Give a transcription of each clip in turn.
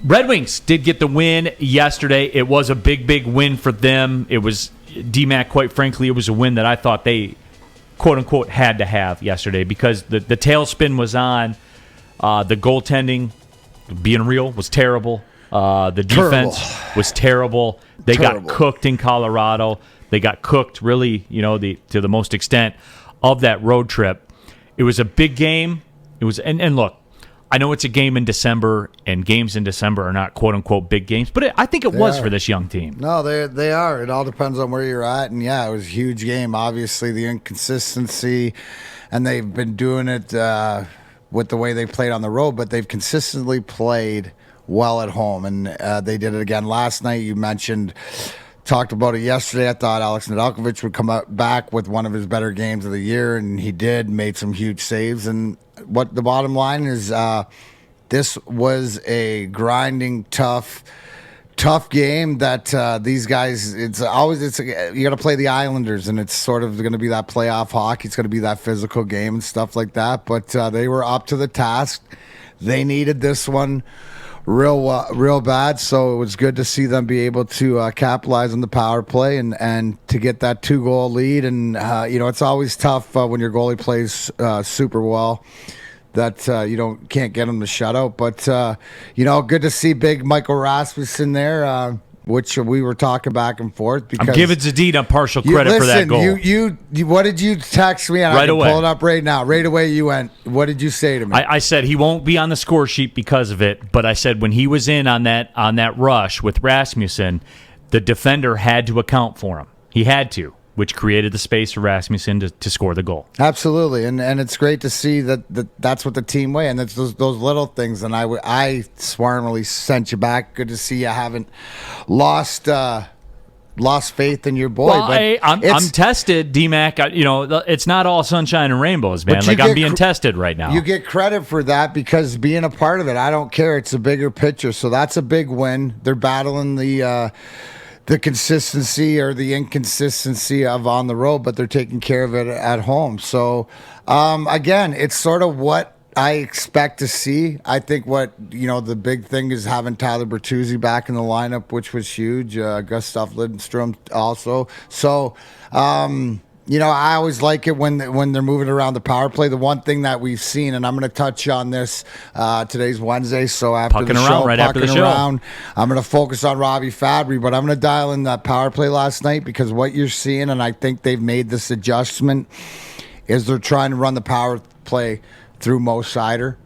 Red Wings did get the win yesterday. It was a big win for them. It was, D-Mac, quite frankly, it was a win that I thought they, quote-unquote, had to have yesterday because the tailspin was on. The goaltending, being real, was terrible. The defense was terrible. They got cooked in Colorado. They got cooked, really, to the most extent of that road trip. It was a big game. It was, and look, I know it's a game in December, and games in December are not quote-unquote big games, but I think it was for this young team. No, they are. It all depends on where you're at, and yeah, it was a huge game. Obviously, the inconsistency, and they've been doing it with the way they played on the road, but they've consistently played well at home, and they did it again last night. You talked about it yesterday. I thought Alex Nedeljkovic would come back with one of his better games of the year, and he did, made some huge saves. And what the bottom line is, this was a grinding, tough game that these guys, you got to play the Islanders, and it's sort of going to be that playoff hockey. It's going to be that physical game and stuff like that. But they were up to the task. They needed this one real bad, so it was good to see them be able to capitalize on the power play and to get that 2-goal lead. And it's always tough when your goalie plays super well that you can't get him to shutout. But good to see big Michael Rasmussen there, which we were talking back and forth. Because I'm giving Zadina partial credit for that goal. You what did you text me? And right I can away. Pull it up right now. Right away you went, what did you say to me? I said he won't be on the score sheet because of it, but I said when he was in on that rush with Rasmussen, the defender had to account for him. He had to, which created the space for Rasmussen to score the goal. Absolutely, and it's great to see that's what the team way, and it's those little things. And I swarmily sent you back. Good to see you haven't lost faith in your boy. Well, but I'm tested, D-Mac. It's not all sunshine and rainbows, man. Like I'm being tested right now. You get credit for that because being a part of it, I don't care. It's a bigger picture, so that's a big win. They're battling the consistency or the inconsistency of on the road, but they're taking care of it at home. So, again, it's sort of what I expect to see. I think the big thing is having Tyler Bertuzzi back in the lineup, which was huge. Gustav Lindstrom also. So, I always like it when they're moving around the power play. The one thing that we've seen, and I'm going to touch on this, today's Wednesday, so after the show, I'm going to focus on Robbie Fabry, but I'm going to dial in that power play last night because what you're seeing, and I think they've made this adjustment, is they're trying to run the power play through Mo Seider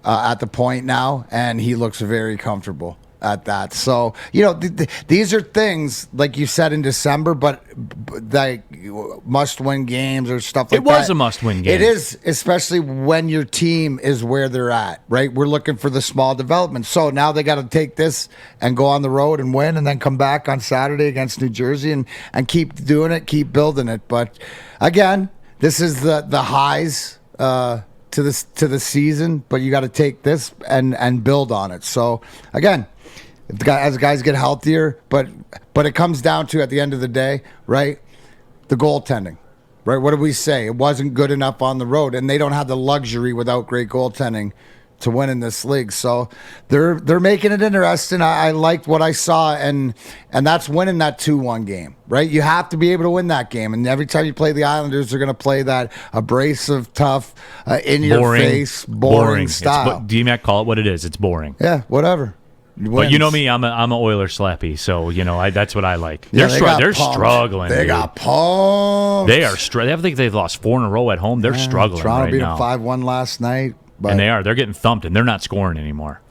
at the point now, and he looks very comfortable at that. So, these are things, like you said, in December, but like must-win games or stuff like that. It was a must-win game. It is, especially when your team is where they're at, right? We're looking for the small development. So now they got to take this and go on the road and win and then come back on Saturday against New Jersey and keep doing it, keep building it. But, again, this is the highs to the season, but you got to take this and build on it. So, again, as guys get healthier, but it comes down to, at the end of the day, right, the goaltending, right? What did we say? It wasn't good enough on the road, and they don't have the luxury without great goaltending to win in this league. So they're making it interesting. I liked what I saw, and that's winning that 2-1 game, right? You have to be able to win that game, and every time you play the Islanders, they're going to play that abrasive, tough, in-your-face, boring style. D-Mac, call it what it is. It's boring. Yeah, whatever. But you know me, I'm a Oiler slappy, so that's what I like. Yeah, they're struggling. They got pumped. They are. I think they've lost 4 in a row at home. They're struggling Toronto right beat now. them 5-1 last night, and they are. They're getting thumped, and they're not scoring anymore.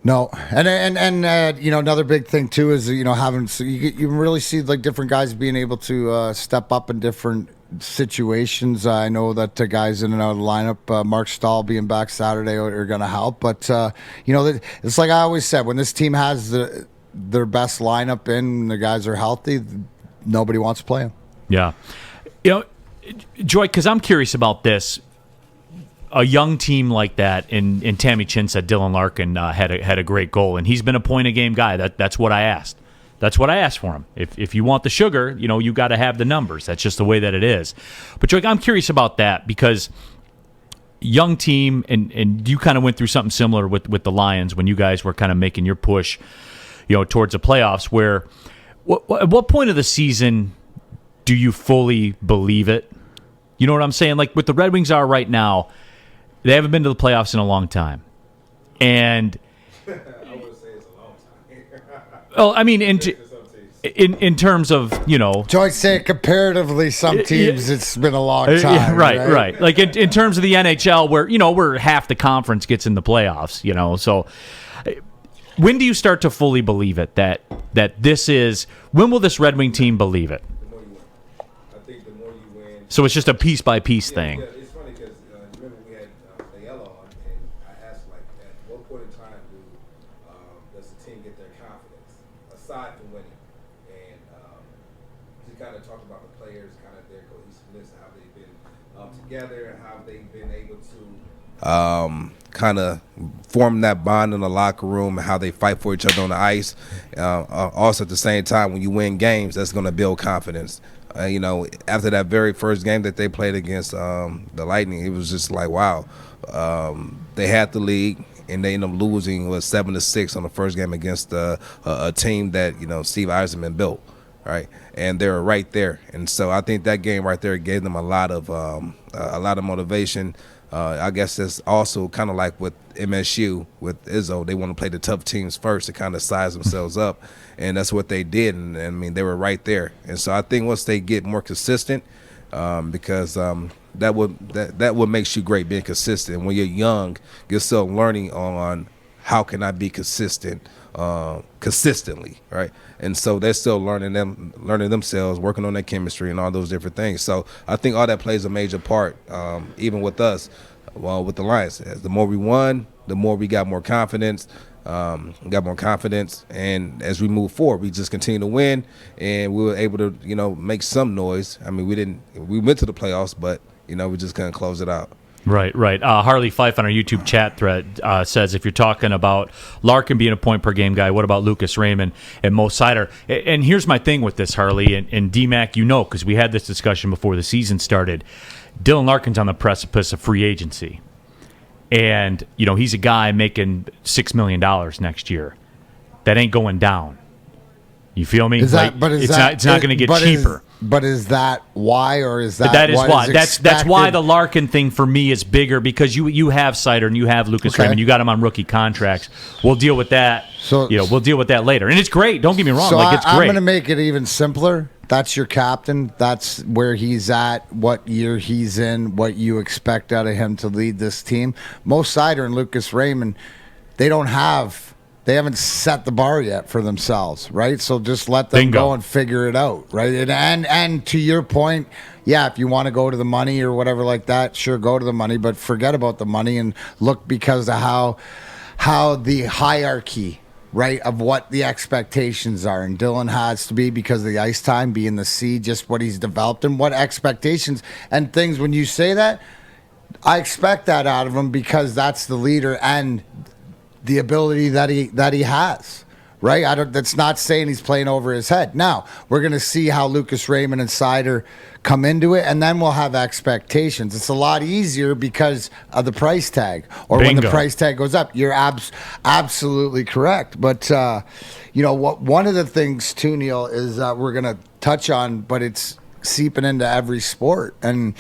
No, and another big thing too is having you really see like different guys being able to step up in different situations. I know that the guys in and out of the lineup, Mark Stahl being back Saturday, are going to help. But it's like I always said, when this team has their best lineup in, the guys are healthy, nobody wants to play them. Yeah, Joy, because I'm curious about this. A young team like that, and Tammy Chin said Dylan Larkin had a great goal, and he's been a point-a-game guy. That's what I asked. That's what I asked for him. If you want the sugar, you got to have the numbers. That's just the way that it is. But Joy, I'm curious about that because young team, and you kind of went through something similar with the Lions when you guys were kind of making your push, towards the playoffs. Where, at what point of the season do you fully believe it? You know what I'm saying? Like, what the Red Wings are right now, they haven't been to the playoffs in a long time, and I would say it's a long time. well, I mean, in terms of So I'd say comparatively, some teams it's been a long time. Right. Like in terms of the NHL, where half the conference gets in the playoffs. So when do you start to fully believe it that this is? When will this Red Wing team believe it? The more you win. I think the more you win. So it's just a piece by piece thing. Yeah, it's funny because remember we had Layella on, and I asked at what point in time does the team get their confidence aside from winning? And he kind of talked about the players, kind of their cohesiveness, how they've been together, and how they've been able to kind of form that bond in the locker room, how they fight for each other on the ice. Also, at the same time, when you win games, that's going to build confidence. After that very first game that they played against the Lightning, it was just like, wow. They had the lead, and they ended up losing 7-6 on the first game against a team that Steve Eisenman built, right? And they were right there, and so I think that game right there gave them a lot of motivation. I guess that's also kind of like with MSU, with Izzo. They want to play the tough teams first to kind of size themselves up, and that's what they did. And I mean, they were right there. And so I think once they get more consistent, because that what makes you great, being consistent. When you're young, you're still learning on how can I be consistent consistently, right? And so they're still learning themselves, working on their chemistry and all those different things. So I think all that plays a major part, even with us, with the Lions. As the more we won, the more we got more confidence. And as we move forward, we just continue to win, and we were able to, make some noise. I mean, we went to the playoffs, but we just couldn't close it out. Right. Harley Fife on our YouTube chat thread says, if you're talking about Larkin being a point-per-game guy, what about Lucas Raymond and Mo Seider? And here's my thing with this, Harley, and D-Mac, because we had this discussion before the season started. Dylan Larkin's on the precipice of free agency. And, he's a guy making $6 million next year. That ain't going down. You feel me? It's not going to get cheaper. But is that why, or is that? That is why. That's why the Larkin thing for me is bigger, because you have Seider and you have Lucas Raymond. You got them on rookie contracts. We'll deal with that. We'll deal with that later. And it's great. Don't get me wrong. It's great. I'm going to make it even simpler. That's your captain. That's where he's at, what year he's in, what you expect out of him to lead this team. Mo Seider and Lucas Raymond, they haven't set the bar yet for themselves, right? So just let them go and figure it out, right? And to your point, yeah, if you want to go to the money or whatever like that, sure, go to the money, but forget about the money and look because of how the hierarchy, right, of what the expectations are. And Dylan has to be, because of the ice time, be in the C, just what he's developed and what expectations and things. When you say that, I expect that out of him, because that's the leader and the ability that he has, right? That's not saying he's playing over his head. Now, we're going to see how Lucas Raymond and Seider come into it, and then we'll have expectations. It's a lot easier because of the price tag, or when the price tag goes up. You're absolutely correct. But, one of the things, too, Neil, is we're going to touch on, but it's seeping into every sport. And,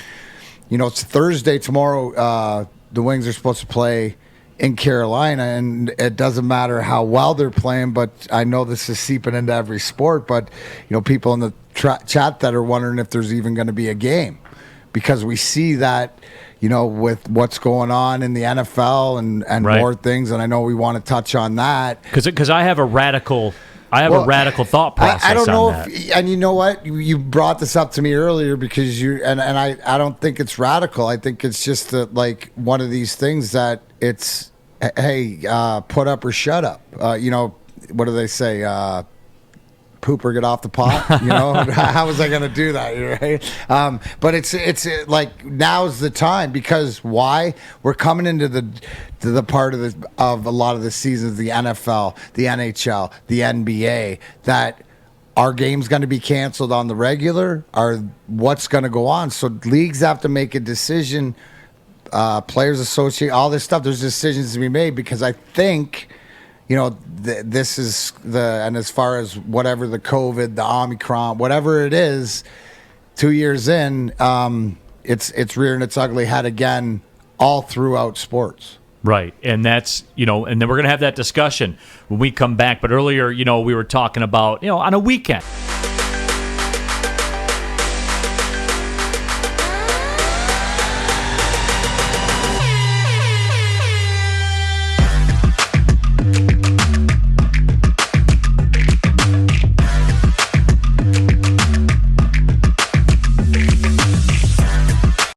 it's Thursday tomorrow. The Wings are supposed to play in Carolina, and it doesn't matter how well they're playing, but I know this is seeping into every sport, but people in the chat that are wondering if there's even going to be a game, because we see that with what's going on in the NFL and right. more things, and I know we want to touch on that because I have a radical thought process. I don't know on that. And you know what? You brought this up to me earlier because I don't think it's radical. I think it's just like one of these things that it's, hey, put up or shut up. What do they say? Poop or get off the pot. How was I going to do that? Right? But it's like, now's the time, because why? We're coming into the part of a lot of the seasons, the NFL, the NHL, the NBA, that our game's going to be canceled on the regular, or what's going to go on. So leagues have to make a decision Players Association, all this stuff. There's decisions to be made because I think, this is and as far as whatever the COVID, the Omicron, whatever it is, 2 years in, it's rearing its ugly head again all throughout sports. Right, and that's, and then we're going to have that discussion when we come back. But earlier, we were talking about, on a weekend.